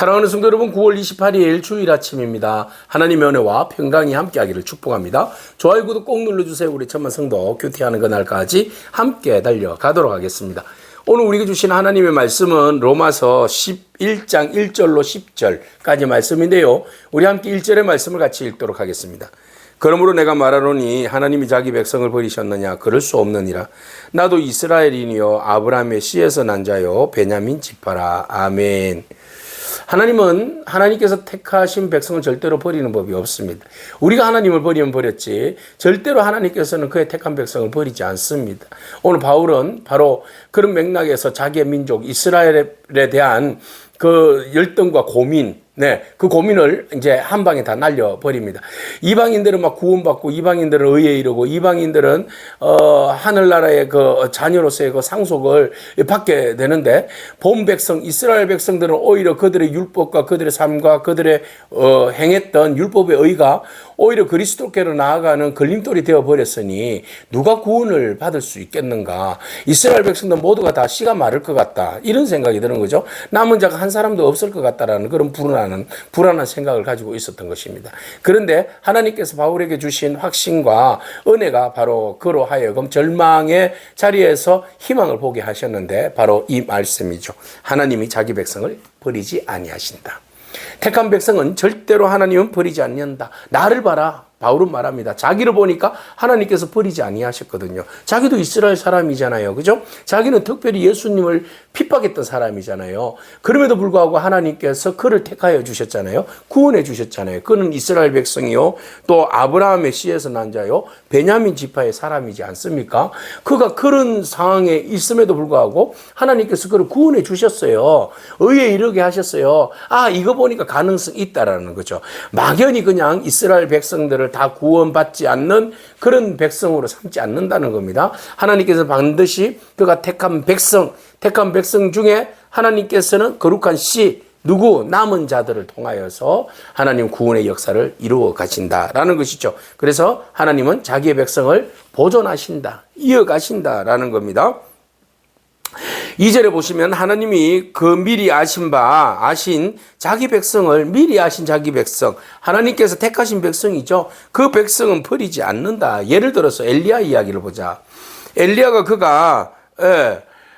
사랑하는 성도 여러분, 9월 28일 주일 아침입니다. 하나님의 은혜와 평강이 함께하기를 축복합니다. 좋아요, 구독 꼭 눌러주세요. 우리 천만 성도 큐티하는 그날까지 함께 달려가도록 하겠습니다. 오늘 우리가 주신 하나님의 말씀은 로마서 11장 1절로 10절까지 말씀인데요. 우리 함께 1절의 말씀을 같이 읽도록 하겠습니다. 그러므로 내가 말하노니 하나님이 자기 백성을 버리셨느냐? 그럴 수 없느니라. 나도 이스라엘인이요 아브라함의 씨에서 난 자요 베냐민 지파라. 아멘. 하나님은 하나님께서 택하신 백성을 절대로 버리는 법이 없습니다. 우리가 하나님을 버리면 버렸지 절대로 하나님께서는 그의 택한 백성을 버리지 않습니다. 오늘 바울은 바로 그런 맥락에서 자기의 민족 이스라엘에 대한 그 열등과 고민, 그 고민을 이제 한 방에 다 날려버립니다. 이방인들은 막 구원받고, 이방인들은 의에 이르고, 이방인들은, 하늘나라의 그 자녀로서의 그 상속을 받게 되는데, 본 백성, 이스라엘 백성들은 오히려 그들의 율법과 그들의 삶과 그들의, 행했던 율법의 의가 오히려 그리스도께로 나아가는 걸림돌이 되어버렸으니, 누가 구원을 받을 수 있겠는가? 이스라엘 백성들 모두가 다 씨가 마를 것 같다. 이런 생각이 드는 거죠. 남은 자가 한 사람도 없을 것 같다라는 그런 불안한 생각을 가지고 있었던 것입니다. 그런데 하나님께서 바울에게 주신 확신과 은혜가 바로 그로 하여금 절망의 자리에서 희망을 보게 하셨는데 바로 이 말씀이죠. 하나님이 자기 백성을 버리지 아니하신다. 택한 백성은 절대로 하나님은 버리지 않는다. 나를 봐라. 바울은 말합니다. 자기를 보니까 하나님께서 버리지 아니하셨거든요. 자기도 이스라엘 사람이잖아요. 그죠? 자기는 특별히 예수님을 핍박했던 사람이잖아요. 그럼에도 불구하고 하나님께서 그를 택하여 주셨잖아요. 구원해 주셨잖아요. 그는 이스라엘 백성이요. 또 아브라함의 씨에서 난 자요. 베냐민 지파의 사람이지 않습니까? 그가 그런 상황에 있음에도 불구하고 하나님께서 그를 구원해 주셨어요. 의에 이르게 하셨어요. 아, 이거 보니까 가능성이 있다라는 거죠. 막연히 그냥 이스라엘 백성들을 다 구원받지 않는 그런 백성으로 삼지 않는다는 겁니다. 하나님께서 반드시 그가 택한 백성 중에 하나님께서는 거룩한 씨, 누구 남은 자들을 통하여서 하나님 구원의 역사를 이루어 가신다라는 것이죠. 그래서 하나님은 자기의 백성을 보존하신다, 이어가신다라는 겁니다. 2절에 보시면 하나님이 그 미리 아신 자기 백성을 미리 아신 자기 백성, 하나님께서 택하신 백성이죠. 그 백성은 버리지 않는다. 예를 들어서 엘리야 이야기를 보자. 엘리야가 그가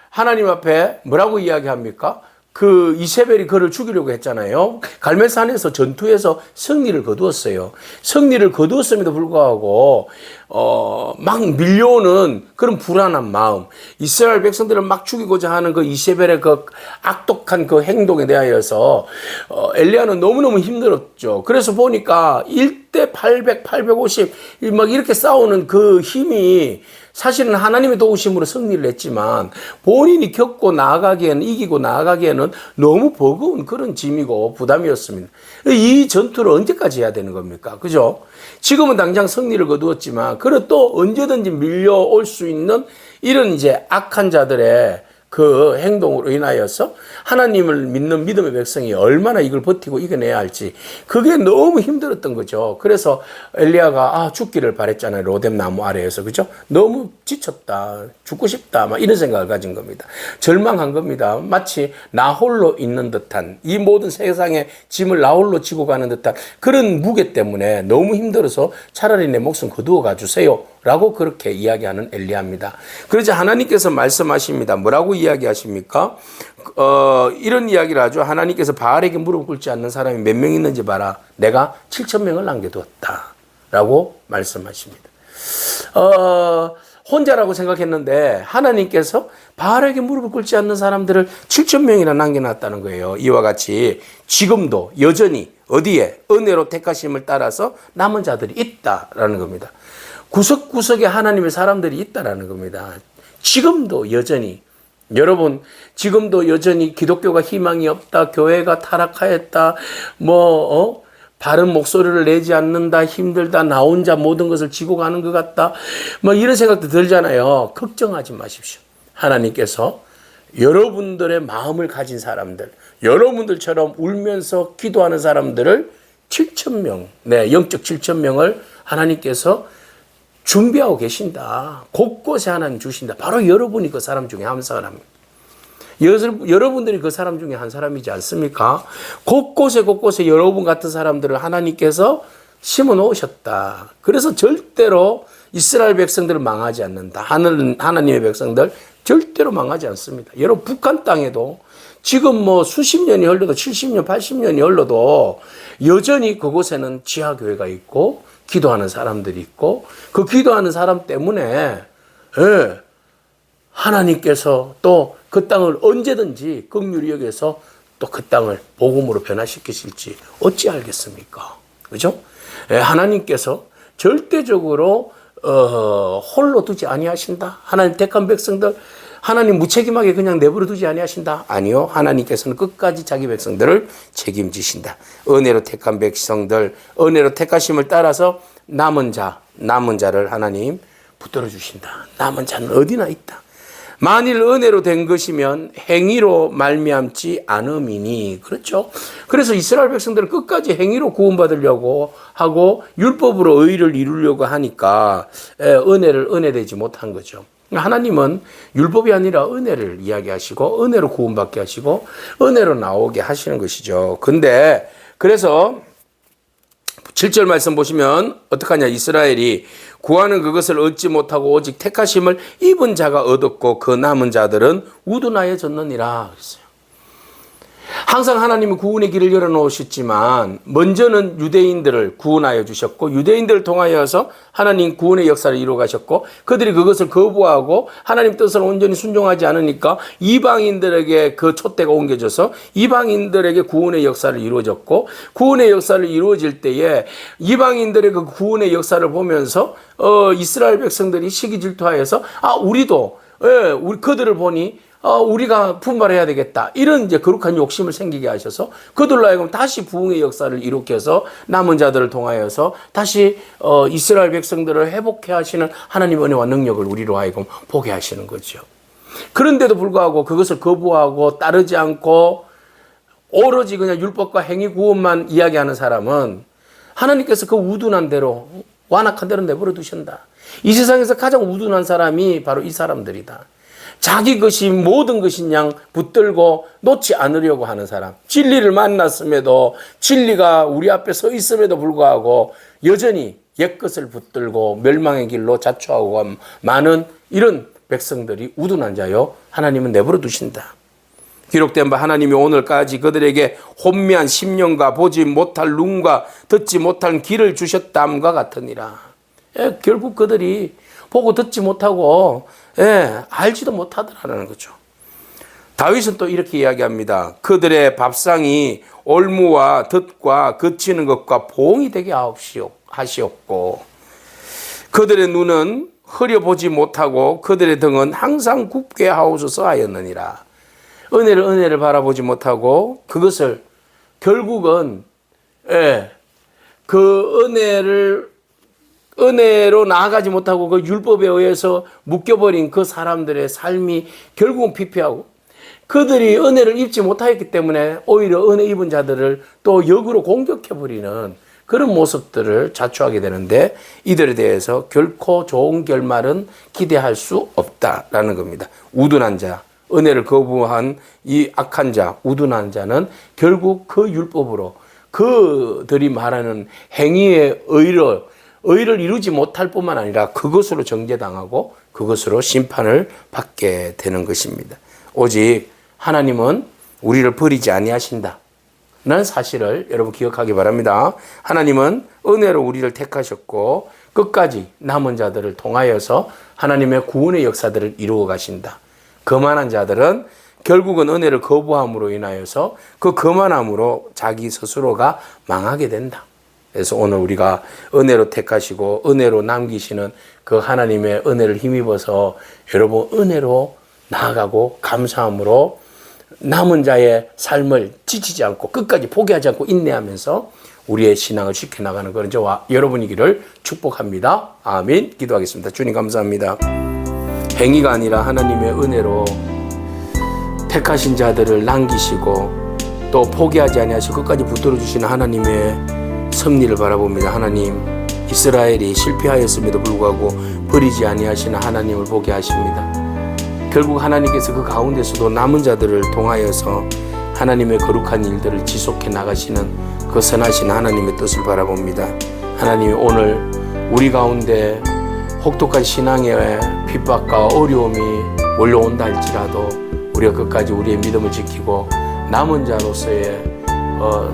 하나님 앞에 뭐라고 이야기합니까? 그 이세벨이 그를 죽이려고 했잖아요. 갈멜산에서 전투에서 승리를 거두었어요. 승리를 거두었음에도 불구하고 막 밀려오는 그런 불안한 마음, 이스라엘 백성들을 막 죽이고자 하는 그 이세벨의 그 악독한 그 행동에 대하여서 엘리야는 너무너무 힘들었죠. 그래서 보니까 1대 800, 850 막 이렇게 싸우는 그 힘이 사실은 하나님의 도우심으로 승리를 했지만 본인이 겪고 나아가기에는, 이기고 나아가기에는 너무 버거운 그런 짐이고 부담이었습니다. 이 전투를 언제까지 해야 되는 겁니까? 그죠? 지금은 당장 승리를 거두었지만 그래 또 언제든지 밀려올 수 있는 이런 이제 악한 자들의 그 행동으로 인하여서 하나님을 믿는 믿음의 백성이 얼마나 이걸 버티고 이겨내야 할지 그게 너무 힘들었던 거죠. 그래서 엘리야가 죽기를 바랬잖아요. 로뎀 나무 아래에서. 그죠? 너무 지쳤다. 죽고 싶다. 막 이런 생각을 가진 겁니다. 절망한 겁니다. 마치 나 홀로 있는 듯한, 이 모든 세상의 짐을 나 홀로 지고 가는 듯한 그런 무게 때문에 너무 힘들어서 차라리 내 목숨 거두어 가주세요 라고 그렇게 이야기하는 엘리야입니다. 그러자 하나님께서 말씀하십니다. 뭐라고 이야기하십니까? 이런 이야기를 하죠. 하나님께서 바알에게 무릎 꿇지 않는 사람이 몇 명 있는지 봐라. 내가 7,000명을 남겨두었다 라고 말씀하십니다. 혼자라고 생각했는데 하나님께서 바알에게 무릎을 꿇지 않는 사람들을 7,000명이나 남겨놨다는 거예요. 이와 같이 지금도 여전히 어디에 은혜로 택하심을 따라서 남은 자들이 있다라는 겁니다. 구석구석에 하나님의 사람들이 있다라는 겁니다. 지금도 여전히, 여러분, 지금도 여전히 기독교가 희망이 없다, 교회가 타락하였다, 바른 목소리를 내지 않는다, 힘들다, 나 혼자 모든 것을 지고 가는 것 같다, 이런 생각도 들잖아요. 걱정하지 마십시오. 하나님께서 여러분들의 마음을 가진 사람들, 여러분들처럼 울면서 기도하는 사람들을 7,000명, 영적 7,000명을 하나님께서 준비하고 계신다. 곳곳에 하나님 주신다. 바로 여러분이 그 사람 중에 한 사람. 여러분들이 그 사람 중에 한 사람이지 않습니까? 곳곳에 곳곳에 여러분 같은 사람들을 하나님께서 심어 놓으셨다. 그래서 절대로 이스라엘 백성들을 망하지 않는다. 하나님의 백성들 절대로 망하지 않습니다. 여러분 북한 땅에도 지금 뭐 수십 년이 흘러도 70년, 80년이 흘러도 여전히 그곳에는 지하교회가 있고 기도하는 사람들이 있고 그 기도하는 사람 때문에 하나님께서 또 그 땅을 언제든지 긍휼히 여겨서 또 그 땅을 복음으로 변화시키실지 어찌 알겠습니까? 그죠? 하나님께서 절대적으로 홀로 두지 아니하신다. 하나님 택한 백성들 하나님 무책임하게 그냥 내버려 두지 아니하신다. 아니요. 하나님께서는 끝까지 자기 백성들을 책임지신다. 은혜로 택한 백성들, 은혜로 택하심을 따라서 남은 자를 하나님 붙들어 주신다. 남은 자는 어디나 있다. 만일 은혜로 된 것이면 행위로 말미암지 않음이니. 그렇죠? 그래서 이스라엘 백성들은 끝까지 행위로 구원받으려고 하고 율법으로 의를 이루려고 하니까 은혜되지 못한 거죠. 하나님은 율법이 아니라 은혜를 이야기하시고 은혜로 구원받게 하시고 은혜로 나오게 하시는 것이죠. 근데 그래서 7절 말씀 보시면 어떡하냐. 이스라엘이 구하는 그것을 얻지 못하고 오직 택하심을 입은 자가 얻었고 그 남은 자들은 우둔하여졌느니라 그랬어요. 항상 하나님은 구원의 길을 열어놓으셨지만 먼저는 유대인들을 구원하여 주셨고 유대인들을 통하여서 하나님 구원의 역사를 이루어 가셨고 그들이 그것을 거부하고 하나님 뜻을 온전히 순종하지 않으니까 이방인들에게 그 촛대가 옮겨져서 이방인들에게 구원의 역사를 이루어졌고 구원의 역사를 이루어질 때에 이방인들의 그 구원의 역사를 보면서 이스라엘 백성들이 시기질투하여서 우리도 우리 그들을 보니 우리가 분발해야 되겠다. 이런 이제 거룩한 욕심을 생기게 하셔서 그들로 하여금 다시 부흥의 역사를 일으켜서 남은 자들을 통하여서 다시 이스라엘 백성들을 회복해 하시는 하나님의 은혜와 능력을 우리로 하여금 보게 하시는 거죠. 그런데도 불구하고 그것을 거부하고 따르지 않고 오로지 그냥 율법과 행위 구원만 이야기하는 사람은 하나님께서 그 우둔한 대로 완악한 대로 내버려 두신다. 이 세상에서 가장 우둔한 사람이 바로 이 사람들이다. 자기 것이 모든 것인 양 붙들고 놓지 않으려고 하는 사람. 진리를 만났음에도 진리가 우리 앞에 서 있음에도 불구하고 여전히 옛것을 붙들고 멸망의 길로 자초하고 많은 이런 백성들이 우둔한 자요. 하나님은 내버려 두신다. 기록된 바 하나님이 오늘까지 그들에게 혼미한 심령과 보지 못할 눈과 듣지 못할 귀를 주셨담과 같으니라. 결국 그들이 보고 듣지 못하고 알지도 못하더라는 거죠. 다윗은 또 이렇게 이야기합니다. 그들의 밥상이 올무와 덫과 거치는 것과 봉이 되게 하시옵고 그들의 눈은 흐려보지 못하고 그들의 등은 항상 굽게 하옵소서 하였느니라. 은혜를 바라보지 못하고 그것을 결국은 그 은혜로 나아가지 못하고 그 율법에 의해서 묶여버린 그 사람들의 삶이 결국은 피폐하고 그들이 은혜를 입지 못하였기 때문에 오히려 은혜 입은 자들을 또 역으로 공격해버리는 그런 모습들을 자초하게 되는데 이들에 대해서 결코 좋은 결말은 기대할 수 없다라는 겁니다. 우둔한 자, 은혜를 거부한 이 악한 자, 우둔한 자는 결국 그 율법으로 그들이 말하는 행위의 의를 이루지 못할 뿐만 아니라 그것으로 정죄당하고 그것으로 심판을 받게 되는 것입니다. 오직 하나님은 우리를 버리지 아니하신다는 사실을 여러분 기억하기 바랍니다. 하나님은 은혜로 우리를 택하셨고 끝까지 남은 자들을 통하여서 하나님의 구원의 역사들을 이루어 가신다. 거만한 자들은 결국은 은혜를 거부함으로 인하여서 그 거만함으로 자기 스스로가 망하게 된다. 그래서 오늘 우리가 은혜로 택하시고 은혜로 남기시는 그 하나님의 은혜를 힘입어서 여러분 은혜로 나아가고 감사함으로 남은 자의 삶을 지치지 않고 끝까지 포기하지 않고 인내하면서 우리의 신앙을 지켜나가는 그런 저와 여러분이기를 축복합니다. 아멘. 기도하겠습니다. 주님 감사합니다. 행위가 아니라 하나님의 은혜로 택하신 자들을 남기시고 또 포기하지 아니하시고 끝까지 붙들어 주시는 하나님의 섭리를 바라봅니다. 하나님, 이스라엘이 실패하였음에도 불구하고 버리지 아니하시는 하나님을 보게 하십니다. 결국 하나님께서 그 가운데서도 남은 자들을 통하여서 하나님의 거룩한 일들을 지속해 나가시는 그 선하신 하나님의 뜻을 바라봅니다. 하나님이 오늘 우리 가운데 혹독한 신앙의 핍박과 어려움이 몰려온다 할지라도 우리가 끝까지 우리의 믿음을 지키고 남은 자로서의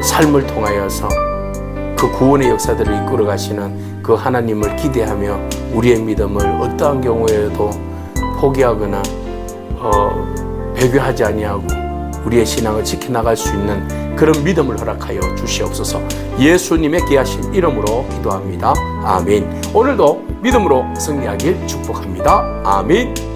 삶을 통하여서 그 구원의 역사들을 이끌어 가시는 그 하나님을 기대하며 우리의 믿음을 어떠한 경우에도 포기하거나 배교하지 아니하고 우리의 신앙을 지켜나갈 수 있는 그런 믿음을 허락하여 주시옵소서. 예수님의 귀하신 이름으로 기도합니다. 아멘. 오늘도 믿음으로 승리하길 축복합니다. 아멘.